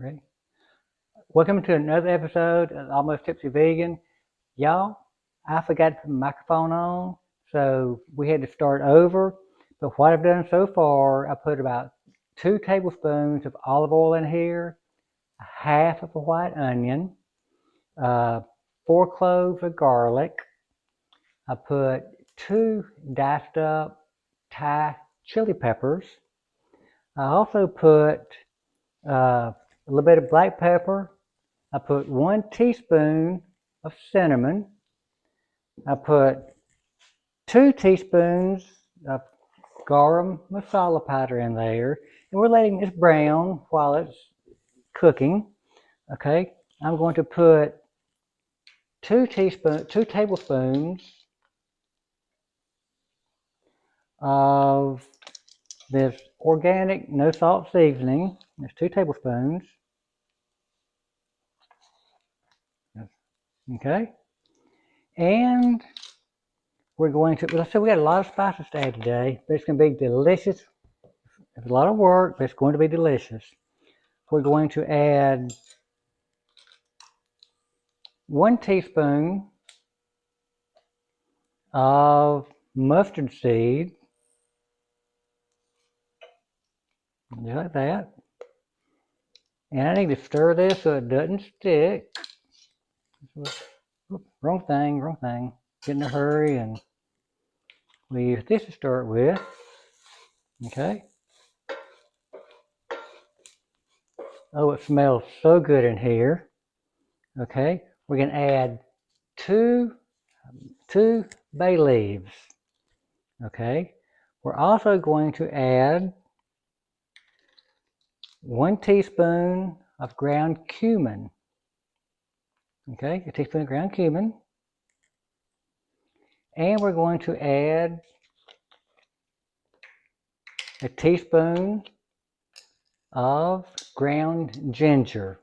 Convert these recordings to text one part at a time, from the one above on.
Ready? Welcome to another episode of Almost Tipsy Vegan. Y'all, I forgot to put the microphone on, so we had to start over. But what I've done so far, I put about 2 tablespoons of olive oil in here, half of a white onion, 4 cloves of garlic. I put 2 diced up Thai chili peppers. I also put a little bit of black pepper. I put 1 teaspoon of cinnamon. I put 2 teaspoons of garam masala powder in there, and we're letting this brown while it's cooking. Okay, I'm going to put 2 tablespoons of this organic no salt seasoning. There's 2 tablespoons. Okay, and we're going to, let's say we got a lot of spices to add today, but it's going to be delicious. It's a lot of work, but it's going to be delicious. We're going to add 1 teaspoon of mustard seed, just like that. And I need to stir this so it doesn't stick. Oops, wrong thing. Get in a hurry, and we use this to start with. Okay. Oh, it smells so good in here. Okay, we're going to add two bay leaves. Okay, we're also going to add 1 teaspoon of ground cumin. Okay, a teaspoon of ground cumin. And we're going to add a teaspoon of ground ginger.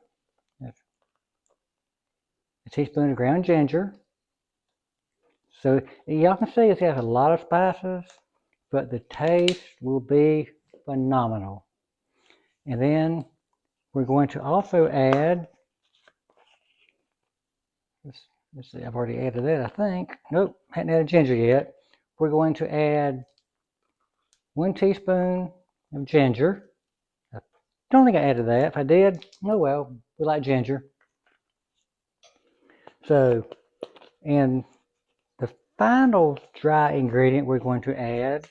A teaspoon of ground ginger. So y'all can see it has a lot of spices, but the taste will be phenomenal. And then we're going to also add, let's see, I've already added that, I think. Nope, hadn't added ginger yet. We're going to add 1 teaspoon of ginger. I don't think I added that. If I did, oh well, we like ginger. So, and the final dry ingredient we're going to add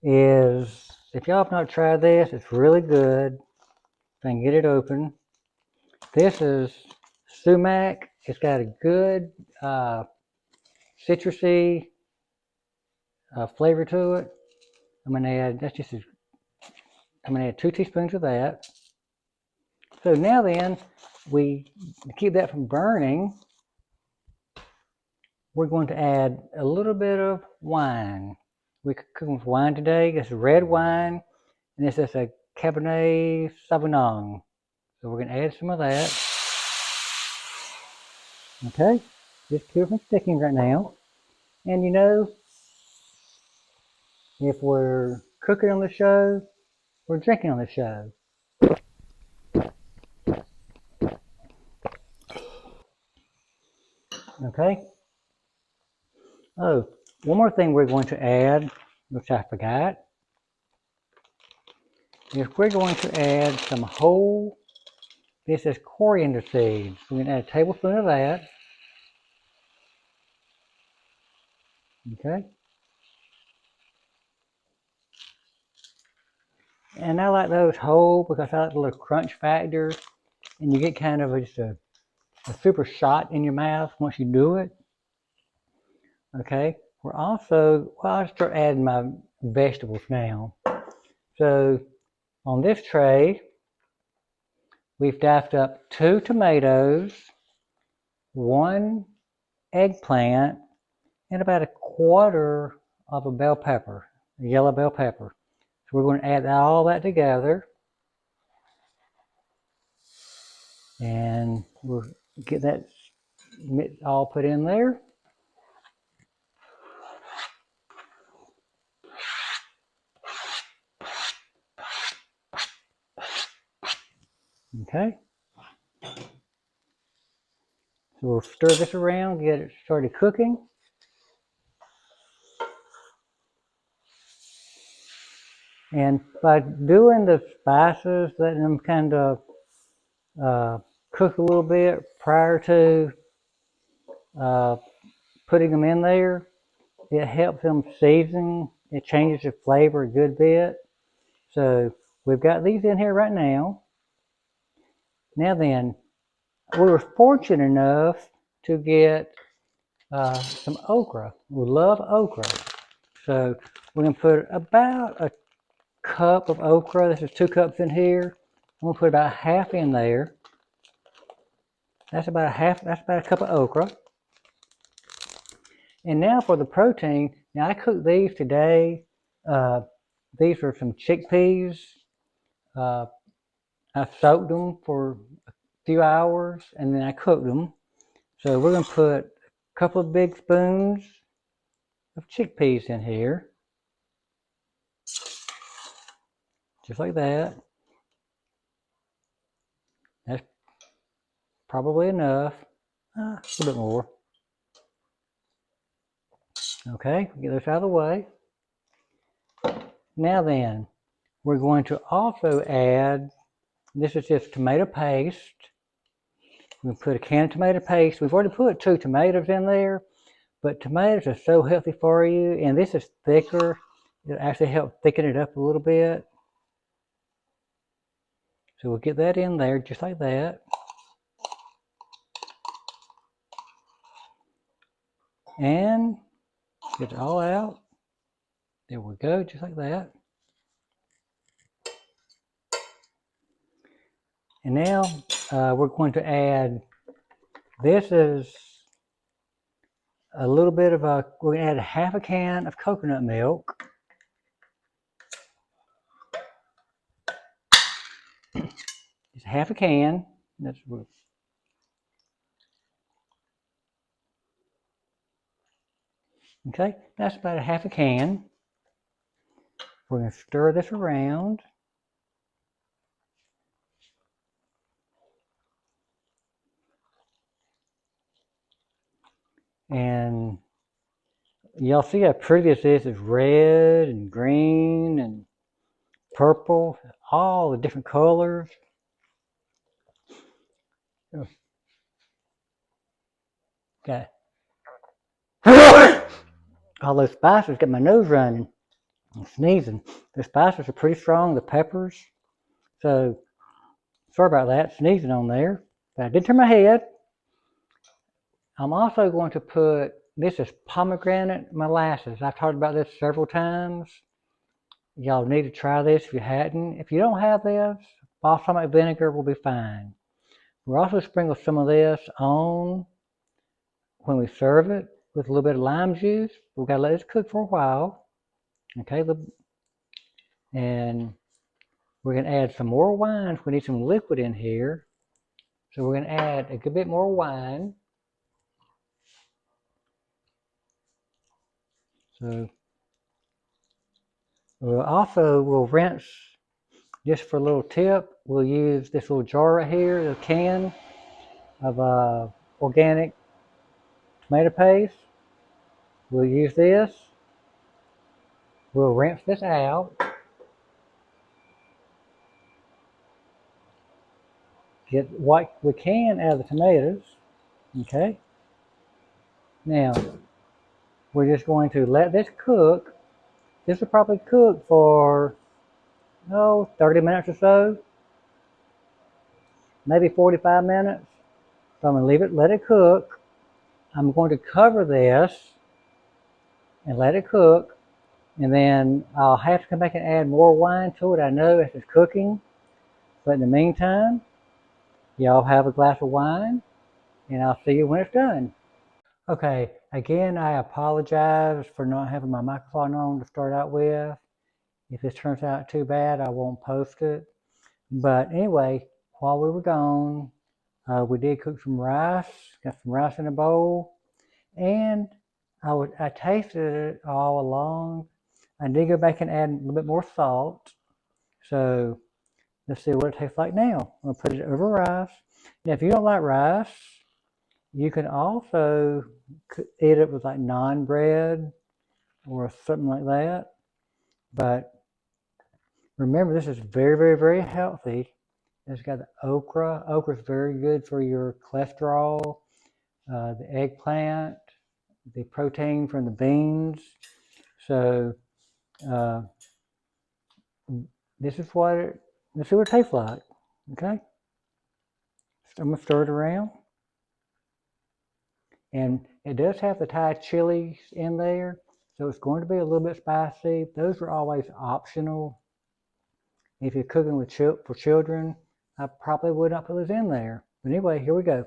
is, if y'all have not tried this, it's really good. If I can get it open. This is sumac. It's got a good citrusy flavor to it. I'm going to add, I'm going to add 2 teaspoons of that. So now then, to keep that from burning, we're going to add a little bit of wine. We're cooking with wine today. This is red wine, and this is a Cabernet Sauvignon. So we're going to add some of that. Okay, just keep it from sticking right now. And you know, if we're cooking on the show, we're drinking on the show. Okay. Oh, one more thing we're going to add, which I forgot, is we're going to add some whole, this is coriander seeds. We're going to add a tablespoon of that. Okay. And I like those whole because I like the little crunch factor, and you get kind of just a super shot in your mouth once you do it. Okay. We're also, well, I'll start adding my vegetables now. So on this tray, we've diced up 2 tomatoes, 1 eggplant, and about 1/4 of a bell pepper, a yellow bell pepper. So we're going to add all that together, and we'll get that all put in there. Okay. So we'll stir this around, get it started cooking. And by doing the spices, letting them kind of cook a little bit prior to putting them in there, it helps them season. It changes the flavor a good bit. So we've got these in here right now. Now then, we were fortunate enough to get some okra. We love okra. So we're going to put about a cup of okra. This is 2 cups in here. I'm going to put about half in there. That's about a cup of okra. And now for the protein. Now I cooked these today. These are some chickpeas. Uh, I soaked them for a few hours and then I cooked them. So we're going to put a couple of big spoons of chickpeas in here. Just like that. That's probably enough. A little bit more. Okay, get this out of the way. Now then, we're going to also add, this is just tomato paste. We'll put a can of tomato paste. We've already put 2 tomatoes in there, but tomatoes are so healthy for you, and this is thicker. It'll actually help thicken it up a little bit. So we'll get that in there just like that. And get it all out. There we go, just like that. And now we're going to add, this is a little bit of we're going to add half a can of coconut milk. Just half a can. That's okay. That's about a half a can. We're going to stir this around. And y'all see how pretty this is? It's red and green and purple, all the different colors. Okay. All those spices got my nose running and sneezing. The spices are pretty strong, the peppers. So sorry about that, sneezing on there. But I did turn my head. I'm also going to put, this is pomegranate molasses. I've talked about this several times. Y'all need to try this if you hadn't. If you don't have this, balsamic vinegar will be fine. We'll also sprinkle some of this on when we serve it with a little bit of lime juice. We've got to let this cook for a while. Okay, and we're going to add some more wine. We need some liquid in here. So we're going to add a good bit more wine. So we'll rinse, just for a little tip, we'll use this little jar right here, the can of organic tomato paste. We'll use this. We'll rinse this out. Get what we can out of the tomatoes. Okay. Now, we're just going to let this cook. This will probably cook for, 30 minutes or so. Maybe 45 minutes. So I'm going to leave it, let it cook. I'm going to cover this and let it cook. And then I'll have to come back and add more wine to it, I know, as it's cooking. But in the meantime, y'all have a glass of wine, and I'll see you when it's done. Okay, again, I apologize for not having my microphone on to start out with. If this turns out too bad, I won't post it. But anyway, while we were gone, we did cook some rice, got some rice in a bowl, and I tasted it all along. I did go back and add a little bit more salt. So Let's see what it tastes like now. I'm gonna put it over rice. Now, if you don't like rice, you can also eat it with like naan bread or something like that. But remember, this is very, very, very healthy. It's got the okra. Okra is very good for your cholesterol. The eggplant, the protein from the beans. So uh, this is let's see what it tastes like. Okay, so I'm gonna stir it around, and it does have the Thai chilies in there, so it's going to be a little bit spicy. Those are always optional. If you're cooking with for children, I probably would not put those in there. But anyway, here we go.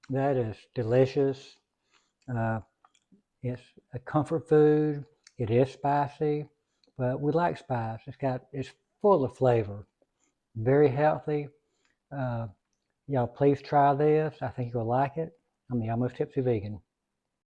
That is delicious. Uh, it's a comfort food. It is spicy, but we like spice. It's full of flavor. Very healthy. Y'all please try this. I think you'll like it. I'm the Almost Tipsy Vegan.